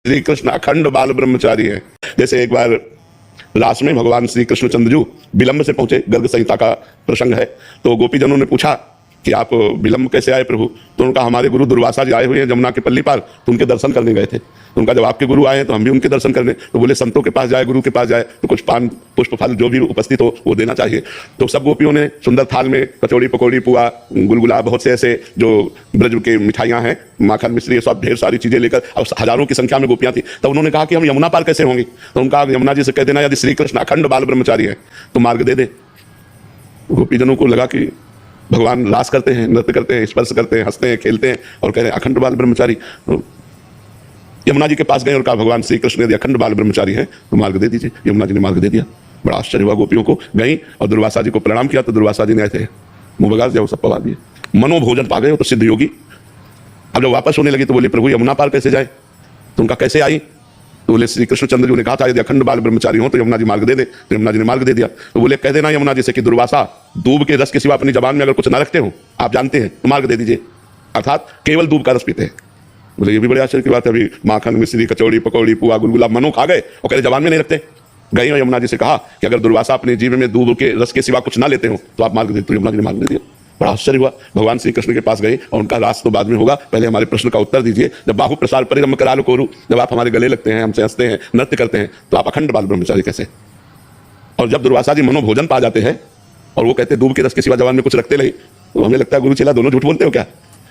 श्री कृष्ण अखंड बाल ब्रह्मचारी है। जैसे एक बार रास में भगवान श्री कृष्ण चंद्रजू विलंब से पहुंचे, गर्ग संहिता का प्रसंग है। तो गोपीजनों ने पूछा कि आप विलंब कैसे आए प्रभु? तो उनका हमारे गुरु दुर्वासा जी आए हुए हैं जमुना के पल्ली पार, तो उनके दर्शन करने गए थे। तो उनका जब आपके गुरु आए तो हम भी उनके दर्शन करने, तो बोले संतों के पास जाए, गुरु के पास जाए तो कुछ पान पुष्प फल जो भी उपस्थित हो वो देना चाहिए। तो सब गोपियों ने सुंदर थाल में कचौड़ी पकौड़ी पुआ गुलगुला बहुत से ऐसे जो ब्रज के मिठाइयाँ हैं, माखन मिश्री, सब ढेर सारी चीजें लेकर, अब हजारों की संख्या में गोपियाँ थी। तब उन्होंने कहा कि हम यमुना पार कैसे होंगे? तो उनका यमुना जी से कह देना यदि श्री कृष्ण अखंड बाल ब्रह्मचारी है तो मार्ग दे दे। गोपीजनों को लगा कि भगवान रास करते हैं, नृत्य करते हैं, स्पर्श करते हैं, हंसते हैं, खेलते हैं और कह रहे हैं अखंड बाल ब्रह्मचारी। तो यमुना जी के पास गए और कहा भगवान श्री कृष्ण यदि अखंड बाल ब्रह्मचारी है तो मार्ग दे दीजिए। यमुना जी ने मार्ग दे दिया। बड़ा आश्चर्य हुआ गोपियों को। गई और दुर्वासा जी को प्रणाम किया तो दुर्वासा जी ने ऐसे मुंह बगास दिया, वो सब पवा दिए। मनोभोजन पा गए तो सिद्ध योगी। अब जब वापस होने लगी तो बोले प्रभु यमुना पार कैसे जाए? तो उनका कैसे आई? तो बोले श्री कृष्ण चंद्र जी ने कहा था यदि अखंड बाल ब्रह्मचारी हो तो यमुना जी मार्ग दे दे। तो यमुना जी ने मार्ग दे दिया। तो बोले कह देना यमुना जी से कि दुर्वासा दूब के रस के सिवा अपनी जबान में अगर कुछ ना रखते हो, आप जानते हैं, तो मार्ग दे दीजिए। अर्थात केवल दूब का रस पीते हैं। बोले ये भी बड़े आश्चर्य की बात है, अभी माखन मिश्री कचौड़ी पकौड़ी पुआ गुलगुला मनो खा गए और कह रहे जबान में नहीं रखते। गई और यमुना जी से कहा कि अगर दुर्वासा अपने जीवन में दूब के रस के सिवा कुछ ना लेते हो तो आप मार्ग दे। तो यमुना जी ने मार्ग दे दिया। बड़ा आश्चर्य हुआ। भगवान श्री कृष्ण के पास गए और उनका रास तो बाद में होगा, पहले हमारे प्रश्न का उत्तर दीजिए। जब बाहु प्रसार परिरम कराल कोरु, जब आप हमारे गले लगते हैं, हमसे हंसते हैं, नृत्य करते हैं, तो आप अखंड बाल ब्रह्मचारी कैसे? और जब दुर्वासा जी मनोभोजन पा जाते हैं और वो कहते दूब के रस के सिवा जबान में कुछ रखते नहीं, तो हमें लगता है गुरु चेला दोनों झूठ बोलते हो क्या?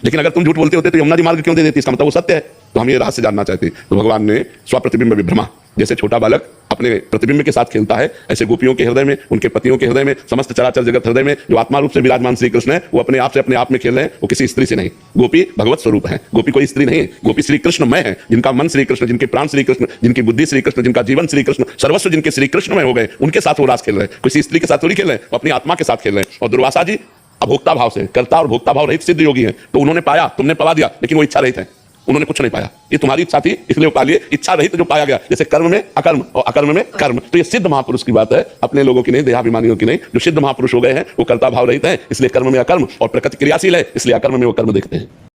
लेकिन अगर तुम झूठ बोलते होते तो यमुना जी मार्ग क्यों दे देती? इसका मतलब वो सत्य है। तो हम ये रहस्य जानना चाहते हैं। तो भगवान ने स्वप्रतिबिंब विभ्रमा, जैसे छोटा बालक अपने प्रतिबिंब के साथ खेलता है, ऐसे गोपियों के हृदय में, उनके पतियों के हृदय में, समस्त चराचर जगत हृदय में जो आत्मा रूप से विराजमान श्री कृष्ण है, वो अपने आप से अपने आप में खेल रहे हैं। वो किसी स्त्री से नहीं। गोपी भगवत स्वरूप है, गोपी कोई स्त्री नहीं है। गोपी श्री कृष्णमय है, जिनका मन श्री कृष्ण, जिनके प्राण श्री कृष्ण, जिनकी बुद्धि श्री कृष्ण, जिनका जीवन श्री कृष्ण, सर्वस्व जिनके श्री कृष्णमय हो गए, उनके साथ वो रास खेल रहे हैं। किसी स्त्री के साथ थोड़ी खेल रहे हैं, वो अपनी आत्मा के साथ खेल रहे हैं। और दुर्वासा जी अभोक्ता भाव से, कर्ता और भोक्ता भाव रहित सिद्ध योगी हैं। तो उन्होंने पाया, तुमने पवा दिया, लेकिन वो इच्छा रहित है, उन्होंने कुछ नहीं पाया। ये तुम्हारी इच्छा थी इसलिए वो पा लिए। इच्छा रहित जो पाया गया, जैसे कर्म में अकर्म और अकर्म में कर्म। तो ये सिद्ध महापुरुष की बात है, अपने लोगों की नहीं, देहाभिमानियों की नहीं। जो सिद्ध महापुरुष हो गए हैं वो कर्ता भाव रहित है, इसलिए कर्म में अकर्म, और प्रकृति क्रियाशील है इसलिए अकर्म में वो कर्म देखते हैं।